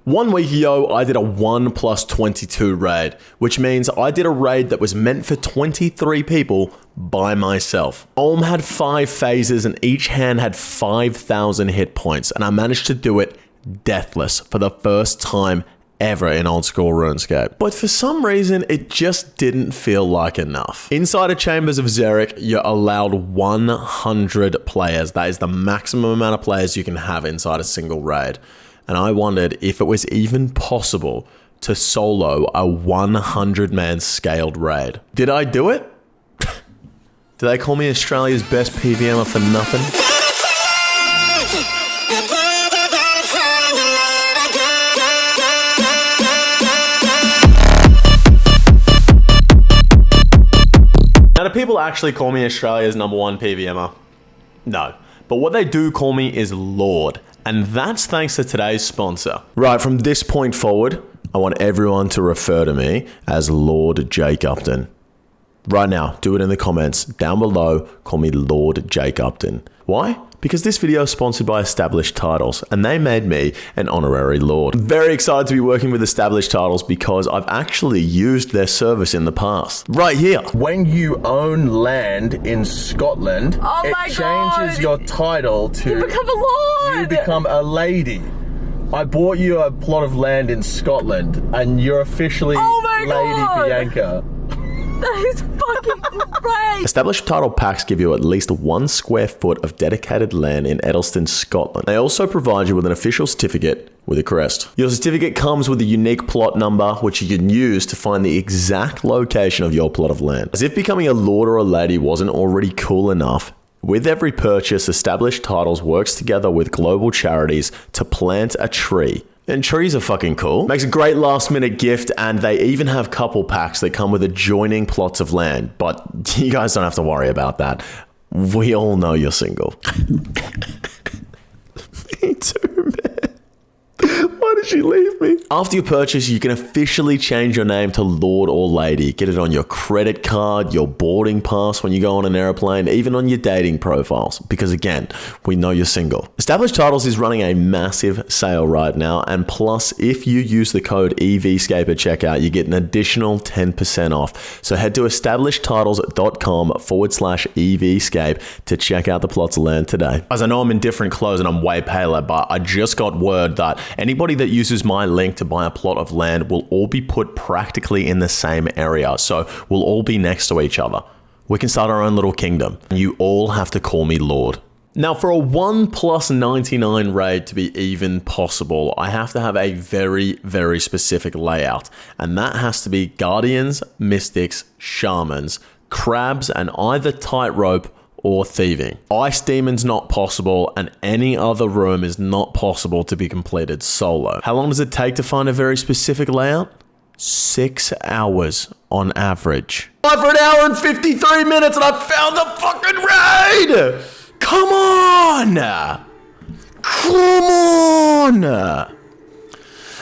1 week ago, I did a 1+22 raid, which means I did a raid that was meant for 23 people by myself. Olm had 5 phases and each hand had 5,000 hit points, and I managed to do it deathless for the first time ever in old school RuneScape. But for some reason, it just didn't feel like enough. Inside of Chambers of Xeric, you're allowed 100 players. That is the maximum amount of players you can have inside a single raid. And I wondered if it was even possible to solo a 100-man scaled raid. Did I do it? Do they call me Australia's best PVMer for nothing? Now, do people actually call me Australia's #1 PVMer? No. But what they do call me is Lord. And that's thanks to today's sponsor. Right, from this point forward, I want everyone to refer to me as Lord Jake Upton. Right now, do it in the comments down below. Call me Lord Jake Upton. Why? Because this video is sponsored by Established Titles, and they made me an honorary Lord. Very excited to be working with Established Titles because I've actually used their service in the past. Right here. When you own land in Scotland, it changes your title to... You become a lord! You become a lady. I bought you a plot of land in Scotland, and you're officially Lady Bianca. That is fucking great! Established title packs give you at least 1 square foot of dedicated land in Edelston, Scotland. They also provide you with an official certificate with a crest. Your certificate comes with a unique plot number, which you can use to find the exact location of your plot of land. As if becoming a lord or a lady wasn't already cool enough, with every purchase, Established Titles works together with global charities to plant a tree. And trees are fucking cool. Makes a great last minute gift, and they even have couple packs that come with adjoining plots of land. But you guys don't have to worry about that. We all know you're single. Me too, man. Why did she leave me? After your purchase, you can officially change your name to Lord or Lady. Get it on your credit card, your boarding pass when you go on an airplane, even on your dating profiles. Because again, we know you're single. Established Titles is running a massive sale right now. And plus, if you use the code EVScape at checkout, you get an additional 10% off. So head to establishedtitles.com/EVscape to check out the plots of land today. As I know I'm in different clothes and I'm way paler, but I just got word that anybody that uses my link to buy a plot of land will all be put practically in the same area. So we'll all be next to each other. We can start our own little kingdom. You all have to call me Lord. Now, for a 1+99 raid to be even possible, I have to have a very, very specific layout. And that has to be Guardians, Mystics, Shamans, Crabs, and either Tightrope or Thieving. Ice Demon's not possible, and any other room is not possible to be completed solo. How long does it take to find a very specific layout? 6 hours on average. For an hour and 53 minutes and I found the fucking raid! Come on! Come on!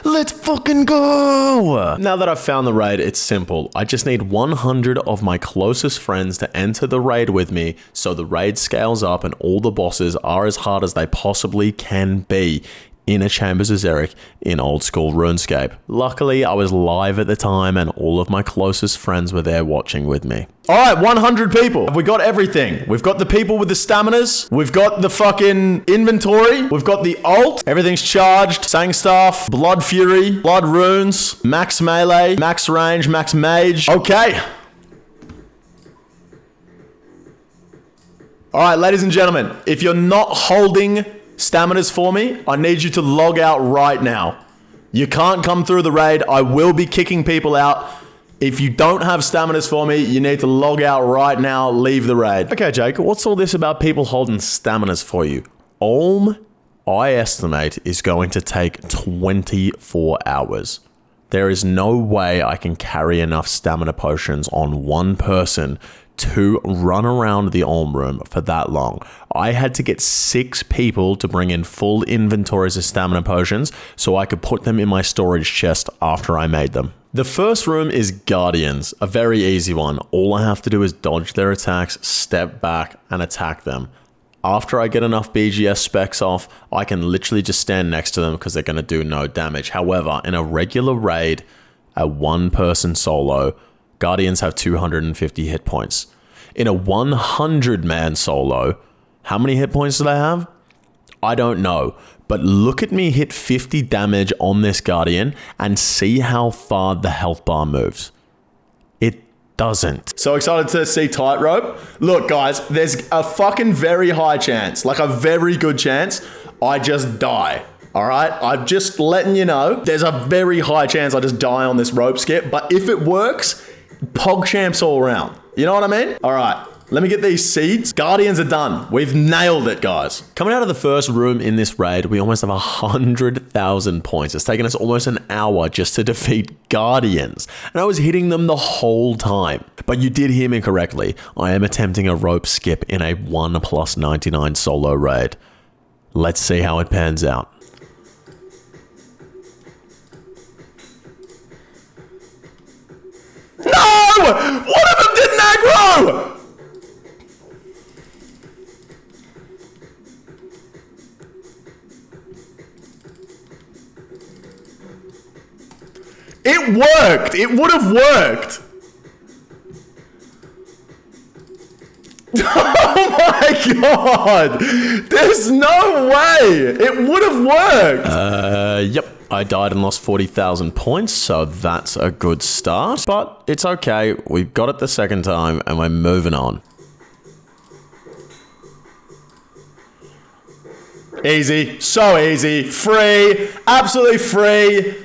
Let's fucking go! Now that I've found the raid, it's simple. I just need 100 of my closest friends to enter the raid with me so the raid scales up and all the bosses are as hard as they possibly can be in a Chambers of Xeric in old school RuneScape. Luckily, I was live at the time and all of my closest friends were there watching with me. Alright, 100 people. Have we got everything? We've got the people with the staminas. We've got the fucking inventory. We've got the ult. Everything's charged. Sangstaff, Blood Fury, Blood Runes, max melee, max range, max mage. Okay. Alright, ladies and gentlemen, if you're not holding staminas for me, I need you to log out right now. You can't come through the raid. I will be kicking people out. If you don't have staminas for me, you need to log out right now. Leave the raid. Okay, Jake, what's all this about people holding staminas for you? Olm, I estimate, is going to take 24 hours. There is no way I can carry enough stamina potions on one person to run around the Olm room for that long. I had to get 6 people to bring in full inventories of stamina potions so I could put them in my storage chest after I made them. The first room is Guardians, a very easy one. All I have to do is dodge their attacks, step back, and attack them. After I get enough BGS specs off, I can literally just stand next to them because they're going to do no damage. However, in a regular raid, a one-person solo, Guardians have 250 hit points. In a 100-man solo, how many hit points do they have? I don't know. But look at me hit 50 damage on this Guardian and see how far the health bar moves. It doesn't. So excited to see Tightrope. Look, guys, there's a fucking very high chance, like a very good chance, I just die. All right? I'm just letting you know, there's a very high chance I just die on this rope skip. But if it works, PogChamps all around. You know what I mean? All right. Let me get these seeds. Guardians are done. We've nailed it, guys. Coming out of the first room in this raid, we almost have 100,000 points. It's taken us almost an hour just to defeat Guardians. And I was hitting them the whole time. But you did hear me correctly. I am attempting a rope skip in a 1+99 solo raid. Let's see how it pans out. No! One of them didn't aggro! It worked! It would have worked! Oh my god! There's no way! It would have worked! Yep. I died and lost 40,000 points, so that's a good start. But it's okay. We got it the second time, and we're moving on. Easy. So easy. Free. Absolutely free.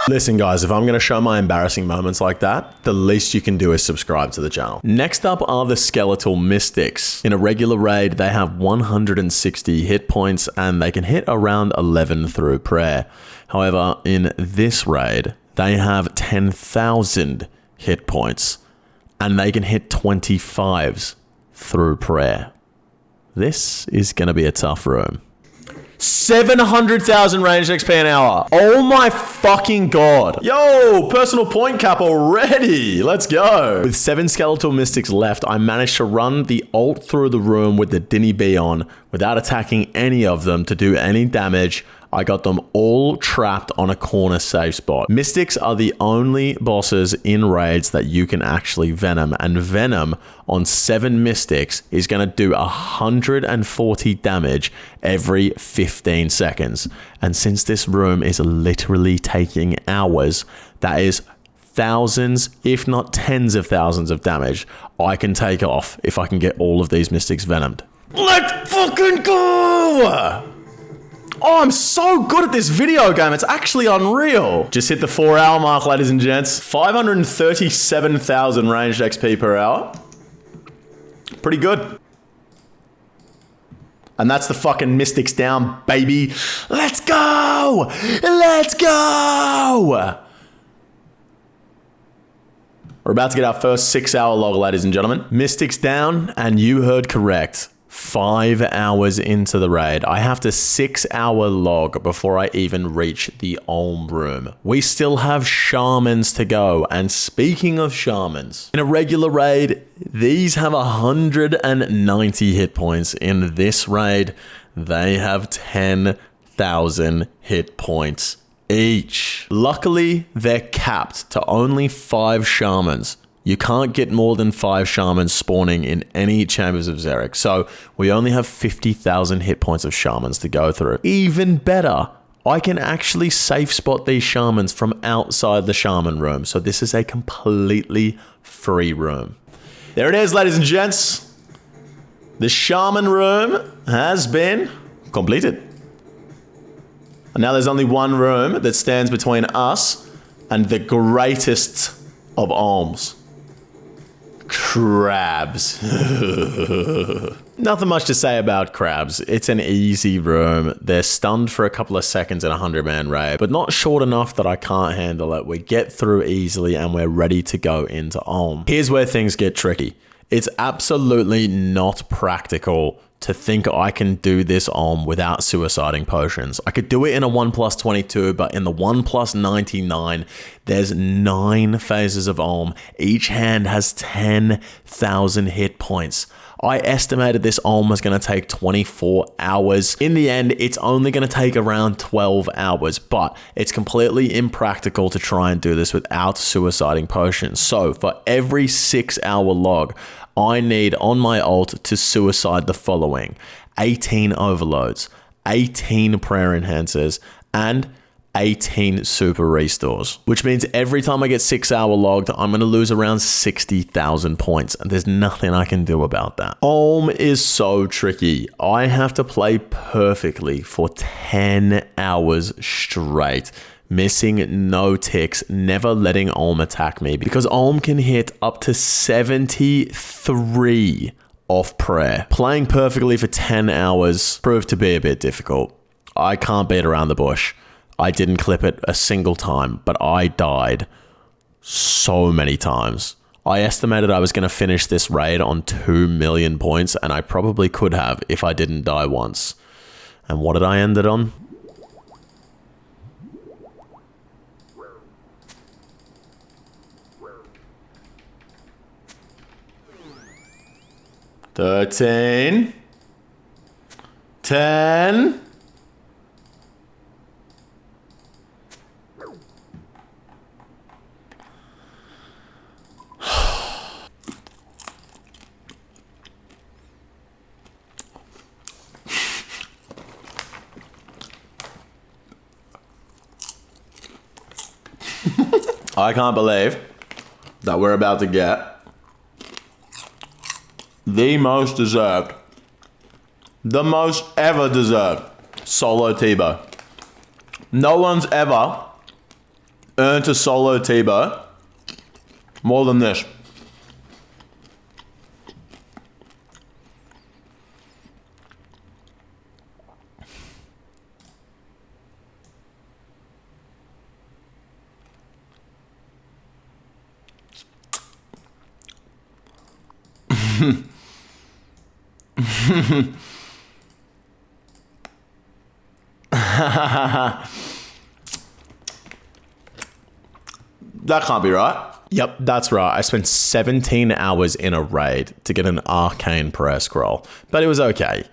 Listen guys, if I'm going to show my embarrassing moments like that, the least you can do is subscribe to the channel. Next up are the Skeletal Mystics. In a regular raid, they have 160 hit points and they can hit around 11 through prayer. However, in this raid, they have 10,000 hit points and they can hit 25s through prayer. This is going to be a tough room. 700,000 ranged XP an hour. Oh my fucking god. Yo, personal point cap already. Let's go. With 7 Skeletal Mystics left, I managed to run the ult through the room with the Dinny B on without attacking any of them to do any damage. I got them all trapped on a corner safe spot. Mystics are the only bosses in raids that you can actually Venom, and Venom on 7 Mystics is going to do 140 damage every 15 seconds. And since this room is literally taking hours, that is thousands, if not tens of thousands of damage I can take off if I can get all of these Mystics Venomed. Let's fucking go! Oh, I'm so good at this video game. It's actually unreal. Just hit the 4-hour mark, ladies and gents. 537,000 ranged XP per hour. Pretty good. And that's the fucking Mystics down, baby. Let's go! Let's go! We're about to get our first 6-hour log, ladies and gentlemen. Mystics down, and you heard correct. 5 hours into the raid. I have to 6-hour log before I even reach the Olm room. We still have shamans to go. And speaking of shamans, in a regular raid, these have 190 hit points. In this raid, they have 10,000 hit points each. Luckily, they're capped to only 5 shamans. You can't get more than 5 shamans spawning in any Chambers of Xeric, so we only have 50,000 hit points of shamans to go through. Even better, I can actually safe spot these shamans from outside the shaman room, so this is a completely free room. There it is, ladies and gents. The shaman room has been completed. And now there's only one room that stands between us and the greatest of alms. Crabs. Nothing much to say about crabs. It's an easy room. They're stunned for a couple of seconds in a 100-man raid, but not short enough that I can't handle it. We get through easily and we're ready to go into Olm. Here's where things get tricky. It's absolutely not practical to think I can do this Olm without suiciding potions. I could do it in a 1+22, but in the 1+99, there's 9 phases of Olm. Each hand has 10,000 hit points. I estimated this Olm was going to take 24 hours. In the end, it's only going to take around 12 hours, but it's completely impractical to try and do this without suiciding potions. So for every 6-hour log, I need on my ult to suicide the following: 18 overloads, 18 prayer enhancers, and 18 super restores, which means every time I get 6-hour logged, I'm going to lose around 60,000 points, and there's nothing I can do about that. Olm is so tricky. I have to play perfectly for 10 hours straight, missing no ticks, never letting Olm attack me, because Olm can hit up to 73 off prayer. Playing perfectly for 10 hours proved to be a bit difficult. I can't beat around the bush. I didn't clip it a single time, but I died so many times. I estimated I was going to finish this raid on 2 million points, and I probably could have if I didn't die once. And what did I end it on? $13, $10. I can't believe that we're about to get the most deserved, the most ever deserved solo T-Bow. No one's ever earned a solo T-Bow more than this. That can't be right. Yep, that's right. I spent 17 hours in a raid to get an arcane prayer scroll, but it was okay.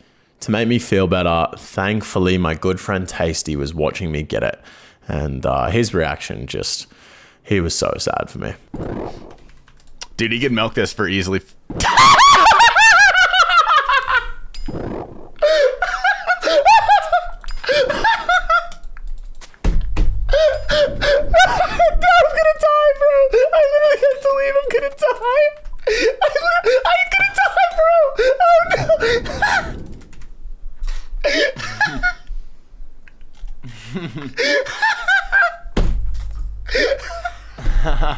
To make me feel better, thankfully my good friend Tasty was watching me get it, and his reaction just, he was so sad for me. Dude, you could milk this for easily...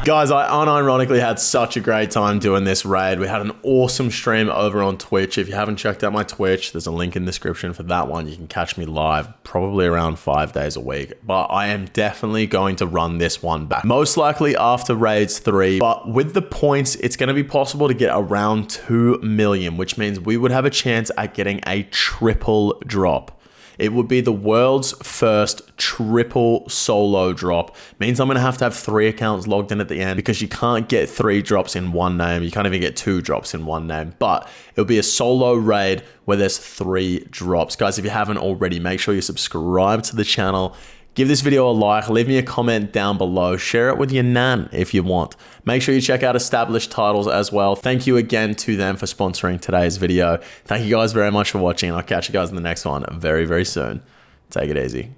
Guys, I unironically had such a great time doing this raid. We had an awesome stream over on Twitch. If you haven't checked out my Twitch, there's a link in the description for that one. You can catch me live probably around 5 days a week. But I am definitely going to run this one back. Most likely after raids 3. But with the points, it's going to be possible to get around 2 million, which means we would have a chance at getting a triple drop. It would be the world's first triple solo drop. Means I'm going to have 3 accounts logged in at the end, because you can't get 3 drops in one name. You can't even get 2 drops in one name. But it'll be a solo raid where there's 3 drops. Guys, if you haven't already, make sure you subscribe to the channel. Give this video a like, leave me a comment down below, share it with your nan if you want. Make sure you check out Established Titles as well. Thank you again to them for sponsoring today's video. Thank you guys very much for watching. I'll catch you guys in the next one very, very soon. Take it easy.